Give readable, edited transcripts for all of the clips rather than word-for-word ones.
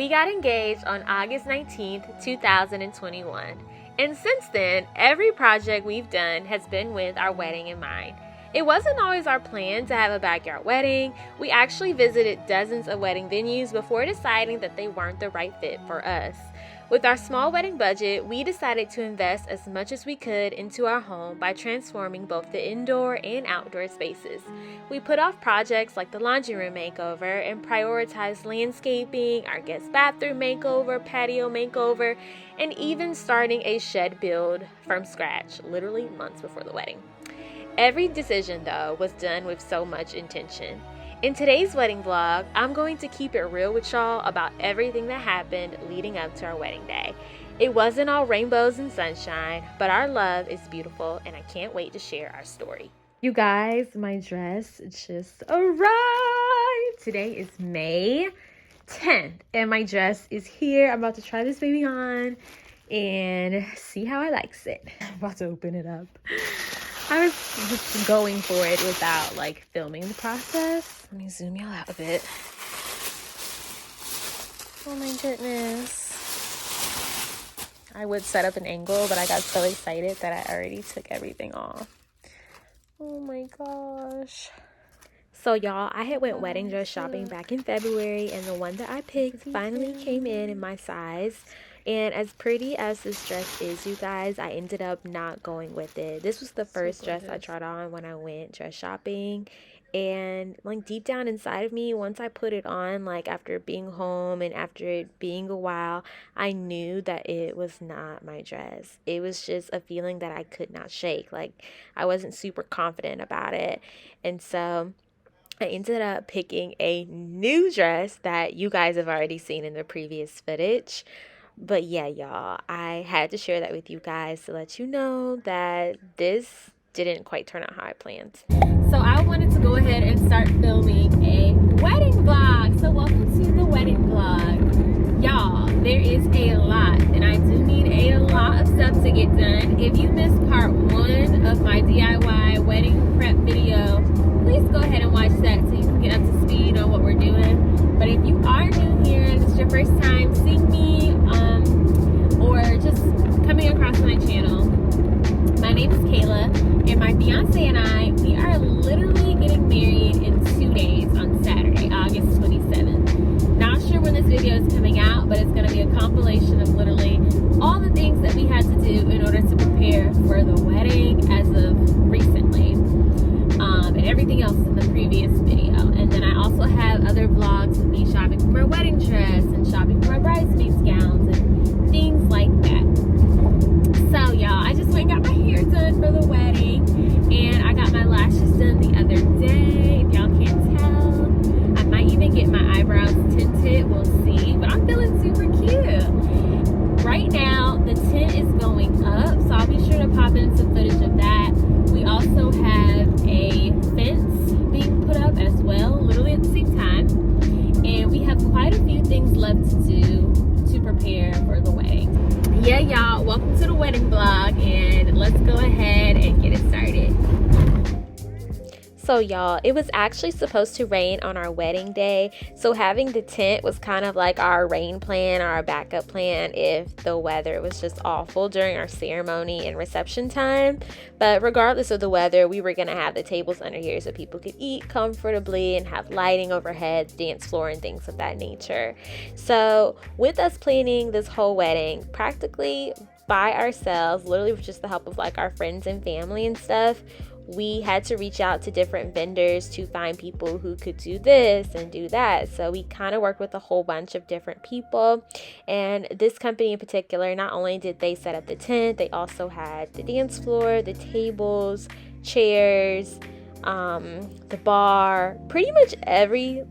We got engaged on August 19th, 2021. And since then, every project we've done has been with our wedding in mind. It wasn't always our plan to have a backyard wedding. We actually visited dozens of wedding venues before deciding that they weren't the right fit for us. With our small wedding budget, we decided to invest as much as we could into our home by transforming both the indoor and outdoor spaces. We put off projects like the laundry room makeover and prioritized landscaping, our guest bathroom makeover, patio makeover, and even starting a shed build from scratch, literally months before the wedding. Every decision, though, was done with so much intention. In today's wedding vlog, I'm going to keep it real with y'all about everything that happened leading up to our wedding day. It wasn't all rainbows and sunshine, but our love is beautiful and I can't wait to share our story. You guys, my dress just arrived. Today is May 10th and my dress is here. I'm about to try this baby on and see how I likes it. I'm about to open it up. I was just going for it without filming the process. Let me zoom y'all out a bit. Oh my goodness. I would set up an angle, but I got so excited that I already took everything off. Oh my gosh. So y'all, I had went wedding dress shopping back in February, and the one that I picked finally came in my size. And as pretty as this dress is, you guys, I ended up not going with it. This was the first dress I tried on when I went dress shopping. And deep down inside of me, once I put it on, after being home and after it being a while, I knew that it was not my dress. It was just a feeling that I could not shake. I wasn't super confident about it. And so I ended up picking a new dress that you guys have already seen in the previous footage. But yeah, y'all, I had to share that with you guys to let you know that this didn't quite turn out how I planned. So I wanted to go ahead and start filming a wedding vlog. So welcome to the wedding vlog. Y'all, there is a lot, and I do need a lot of stuff to get done. If you missed part 1 of my DIY wedding prep video, please go ahead and watch that so you can get up to speed on what we're doing. But if you are new here and it's your first time seeing me, or just coming across my channel, my name is Kayla, and my fiance and I, we are literally getting married in 2 days on Saturday, August 27th. Not sure when this video is coming out, but it's going to be a compilation of literally all the things that we had to do in order to prepare for the wedding as of recently, and everything else in the previous video. And then I also have other vlogs of me shopping for my wedding dress and shopping for my bridesmaids gowns and things like that. So y'all, I just went and got my hair done for the wedding, and I got my lashes done the other day. If y'all can't tell, I might even get my eyebrows tinted. We'll see, but I'm feeling super cute. Right now, the tent is going up, so I'll be sure to pop in some footage of that. We also have a fence being put up as well, literally at the same time. And we have quite a few things left to do to prepare for the wedding. Yeah, y'all, welcome to the wedding vlog, and let's go ahead and get it started. So y'all, it was actually supposed to rain on our wedding day, so having the tent was kind of like our rain plan, our backup plan if the weather was just awful during our ceremony and reception time. But regardless of the weather, we were going to have the tables under here so people could eat comfortably and have lighting overhead, dance floor, and things of that nature. So with us planning this whole wedding practically by ourselves, literally with just the help of our friends and family and stuff, we had to reach out to different vendors to find people who could do this and do that. So we kind of worked with a whole bunch of different people. And this company in particular, not only did they set up the tent, they also had the dance floor, the tables, chairs, the bar, pretty much every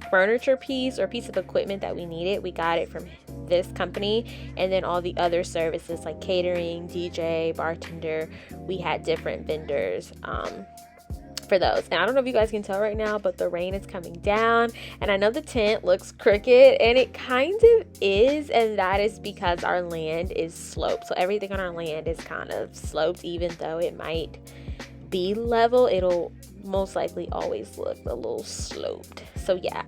furniture piece or piece of equipment that we needed. We got it from this company, and then all the other services like catering, DJ, bartender, we had different vendors for those. And I don't know if you guys can tell right now, but the rain is coming down, and I know the tent looks crooked, and it kind of is, and that is because our land is sloped. So everything on our land is kind of sloped. Even though it might be level, it'll most likely always look a little sloped. So yeah,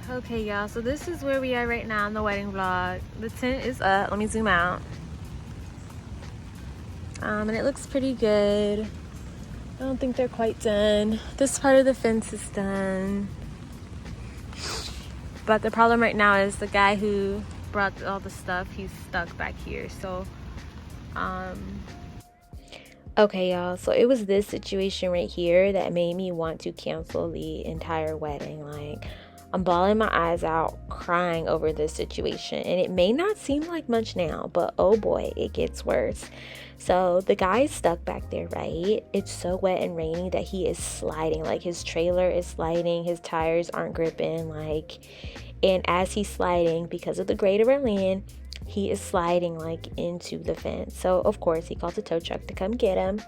Okay, y'all, so this is where we are right now in the wedding vlog. The tent is up. Let me zoom out. And it looks pretty good. I don't think they're quite done. This part of the fence is done. But the problem right now is the guy who brought all the stuff, he's stuck back here. So, okay, y'all, so it was this situation right here that made me want to cancel the entire wedding. Like, I'm bawling my eyes out, crying over this situation. And it may not seem like much now, but oh boy, it gets worse. So the guy is stuck back there, right? It's so wet and rainy that he is sliding. Like, his trailer is sliding, his tires aren't gripping, like, and as he's sliding, because of the grade of our land, he is sliding like into the fence. So of course he calls the tow truck to come get him.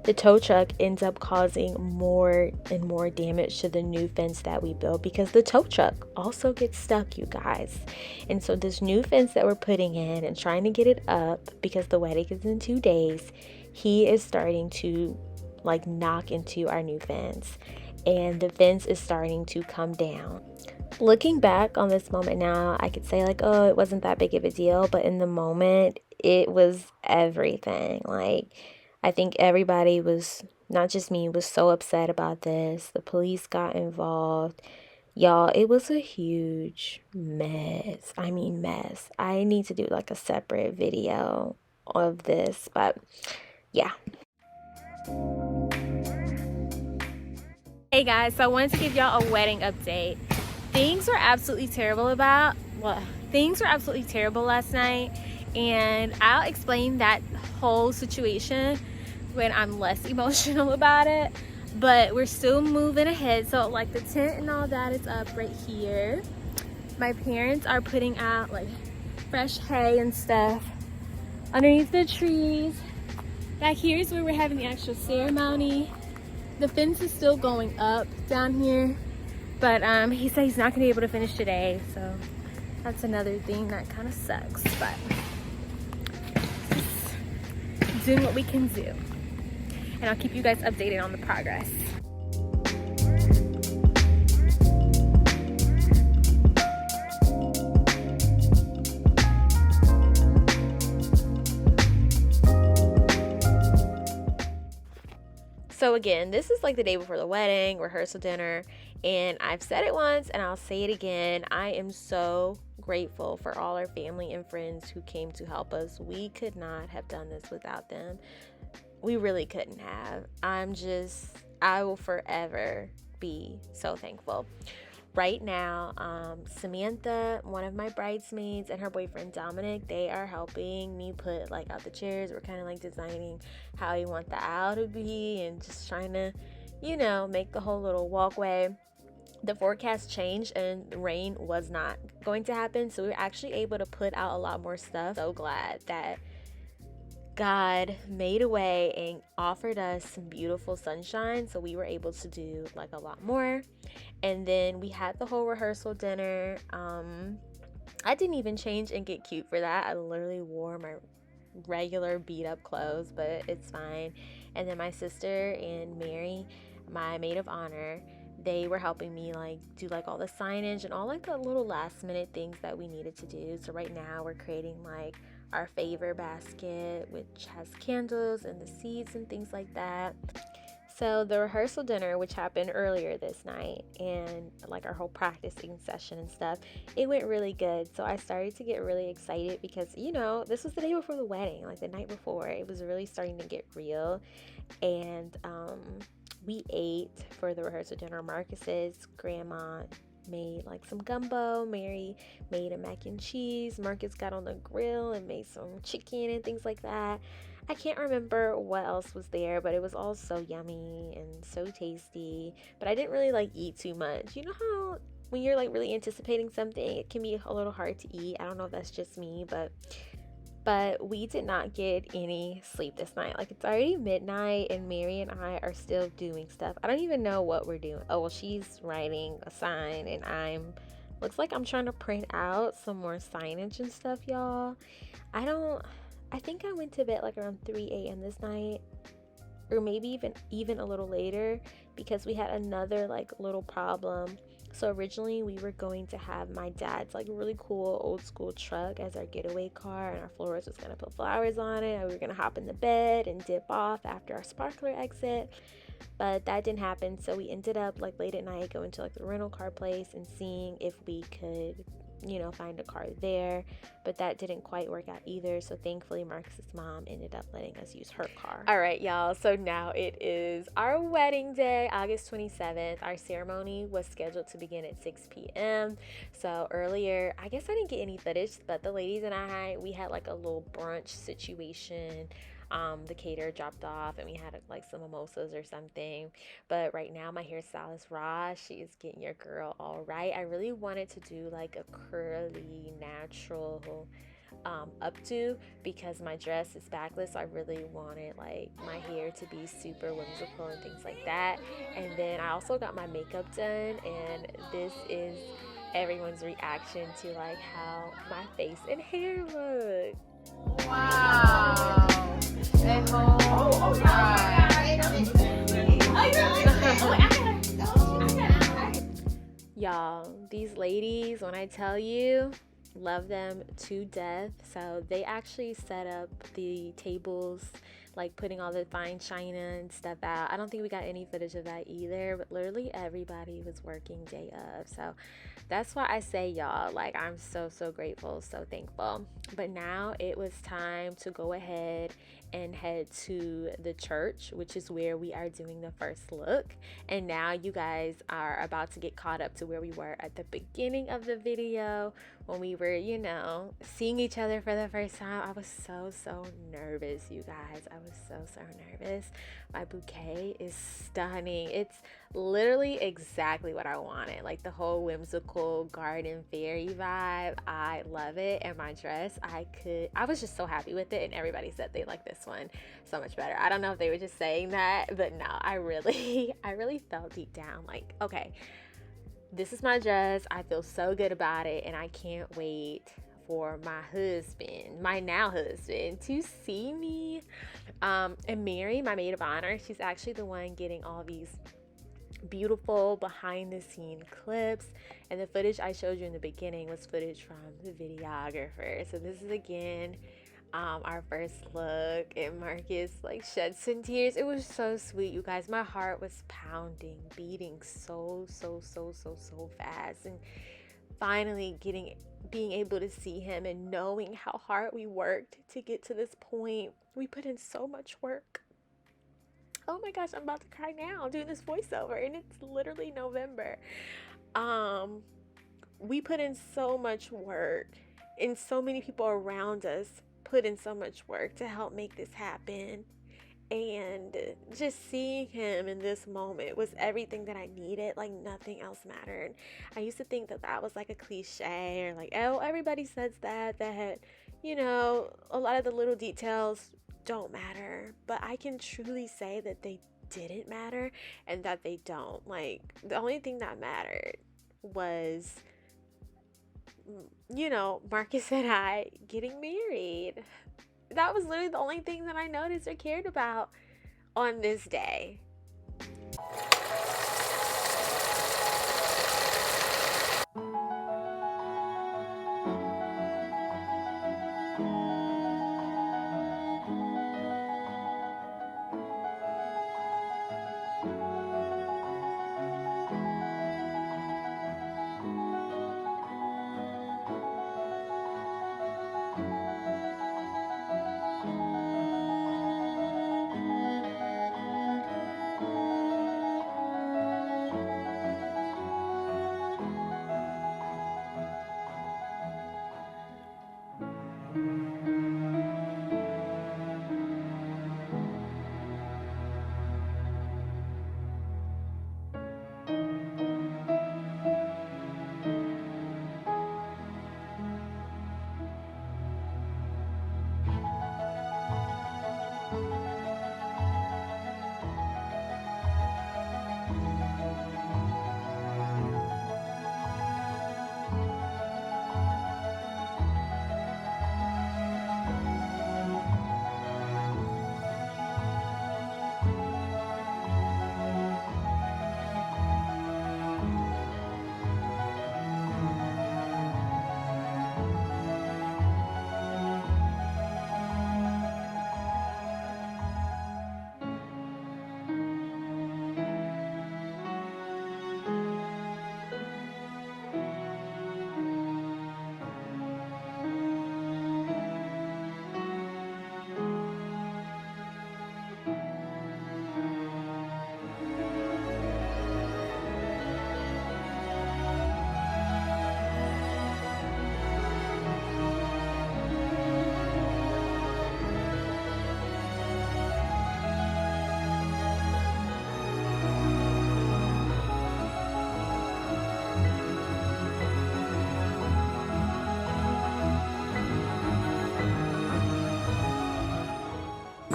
The tow truck ends up causing more and more damage to the new fence that we built, because the tow truck also gets stuck, you guys. And so this new fence that we're putting in and trying to get it up, because the wedding is in 2 days, he is starting to like knock into our new fence, and the fence is starting to come down. Looking back on this moment now, I could say like, oh, it wasn't that big of a deal, but in the moment it was everything. Like, I think everybody was, not just me, was so upset about this. The police got involved. Y'all, it was a huge mess. I mean, mess. I need to do like a separate video of this, but yeah. Hey guys, so I wanted to give y'all a wedding update. Things were absolutely terrible last night, and I'll explain that whole situation when I'm less emotional about it. But we're still moving ahead. So like the tent and all that is up right here. My parents are putting out like fresh hay and stuff underneath the trees. Back here is where we're having the actual ceremony. The fence is still going up down here, but he said he's not gonna be able to finish today, so that's another thing that kind of sucks, but just doing what we can do. And I'll keep you guys updated on the progress. So again, this is like the day before the wedding, rehearsal dinner, and I've said it once and I'll say it again. I am so grateful for all our family and friends who came to help us. We could not have done this without them. We really couldn't have. I will forever be so thankful. Right now, Samantha, one of my bridesmaids, and her boyfriend Dominic, they are helping me put like out the chairs. We're kind of like designing how we want the aisle to be and just trying to, make the whole little walkway. The forecast changed and rain was not going to happen, so we were actually able to put out a lot more stuff. So glad that God made a way and offered us some beautiful sunshine, so we were able to do like a lot more. And then we had the whole rehearsal dinner. I didn't even change and get cute for that. I literally wore my regular beat up clothes, but it's fine. And then my sister and Mary, my maid of honor, they were helping me like do like all the signage and all like the little last minute things that we needed to do. So right now we're creating like our favor basket, which has candles and the seeds and things like that. So the rehearsal dinner, which happened earlier this night, and like our whole practicing session and stuff, it went really good. So I started to get really excited because, this was the day before the wedding, like the night before. It was really starting to get real. And we ate for the rehearsal dinner. Marcus's grandma made like some gumbo. Mary made a mac and cheese. Marcus got on the grill and made some chicken and things like that. I can't remember what else was there, but it was all so yummy and so tasty. But I didn't really like eat too much. You know how when you're like really anticipating something, it can be a little hard to eat. I don't know if that's just me, but we did not get any sleep this night. Like, it's already midnight and Mary and I are still doing stuff. I don't even know what we're doing. Oh, well, she's writing a sign and looks like I'm trying to print out some more signage and stuff, y'all. I think I went to bed like around 3 a.m. this night. or maybe even a little later, because we had another like little problem. So originally we were going to have my dad's like really cool old school truck as our getaway car, and our florist was gonna put flowers on it, and we were gonna hop in the bed and dip off after our sparkler exit. But that didn't happen, so we ended up like late at night going to like the rental car place and seeing if we could, find a car there. But that didn't quite work out either, so thankfully Marcus's mom ended up letting us use her car. All right, y'all, so now it is our wedding day, August 27th. Our ceremony was scheduled to begin at 6 p.m. So earlier, I guess I didn't get any footage, but the ladies and I, we had like a little brunch situation. The caterer dropped off and we had like some mimosas or something. But right now my hairstylist Raj, she is getting your girl all right. I really wanted to do like a curly natural updo because my dress is backless, so I really wanted like my hair to be super whimsical and things like that. And then I also got my makeup done, and this is everyone's reaction to like how my face and hair look. Wow. Y'all, these ladies, when I tell you, love them to death. So they actually set up the tables, like putting all the fine china and stuff out. I don't think we got any footage of that either, but literally everybody was working day of. So that's why I say, y'all, like, I'm so grateful, so thankful. But now it was time to go ahead and head to the church, which is where we are doing the first look. And now you guys are about to get caught up to where we were at the beginning of the video when we were, seeing each other for the first time. I was so nervous, you guys. I was so nervous. My bouquet is stunning. It's literally exactly what I wanted, like the whole whimsical garden fairy vibe. I love it. And my dress, I was just so happy with it, and everybody said they liked this one so much better. I don't know if they were just saying that, but no, I really felt deep down like, okay, this is my dress. I feel so good about it, and I can't wait for my now husband, to see me. And Mary, my maid of honor, she's actually the one getting all these beautiful behind the scene clips, and the footage I showed you in the beginning was footage from the videographer. So this is again our first look, and Marcus like shed some tears. It was so sweet, you guys. My heart was pounding, beating so fast, and finally being able to see him and knowing how hard we worked to get to this point. We put in so much work. Oh my gosh, I'm about to cry now doing this voiceover, and it's literally November. We put in so much work, and so many people around us put in so much work to help make this happen. And just seeing him in this moment was everything that I needed. Like, nothing else mattered. I used to think that was like a cliche, or like, oh, everybody says that a lot of the little details don't matter. But I can truly say that they didn't matter, and that they don't. Like, the only thing that mattered was, Marcus and I getting married. That was literally the only thing that I noticed or cared about on this day.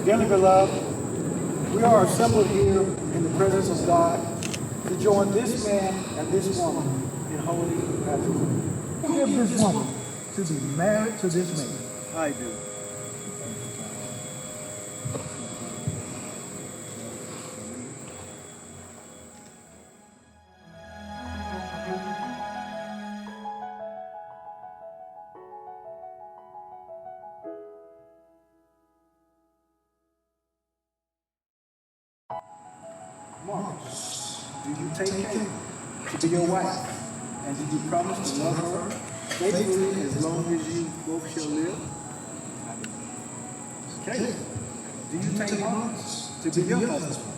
Dearly beloved, we are assembled here in the presence of God to join this man and this woman in holy matrimony. Who gives this woman to be married to this man? I do. Marcus, do you take Kayla to be your wife? And do you promise to love her faithfully as long as you both shall live? Kayla, do you take Marcus to be your husband?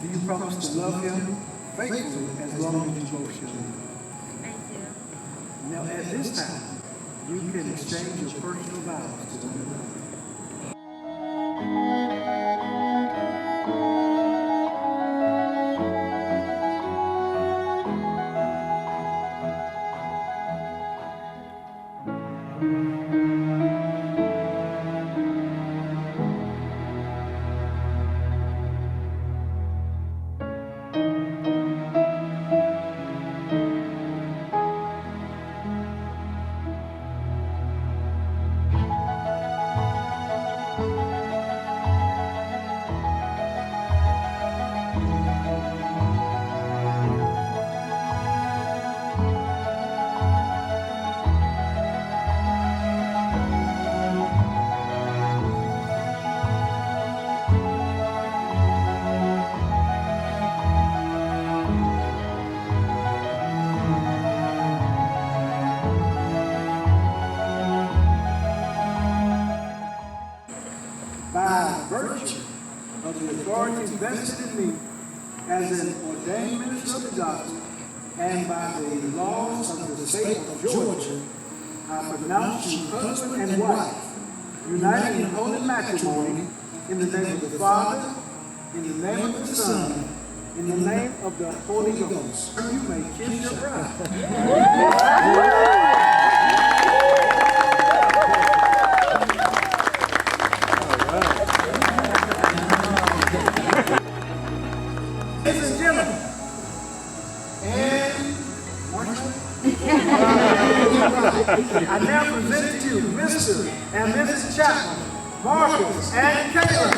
Do you promise to love him faithfully as long as you both shall live? I do. Now at this time, you can exchange your personal vows to one another. By virtue of the authority vested in me as an ordained minister of the gospel, and by the laws of the state of Georgia, I pronounce you husband and wife, united in holy matrimony, in the name of the Father, in the name of the Son, in the name of the Holy Ghost. You may kiss your bride. Ladies and gentlemen, and I now present to you Mr. and Mrs. Chapman, Marcus, and Kayla.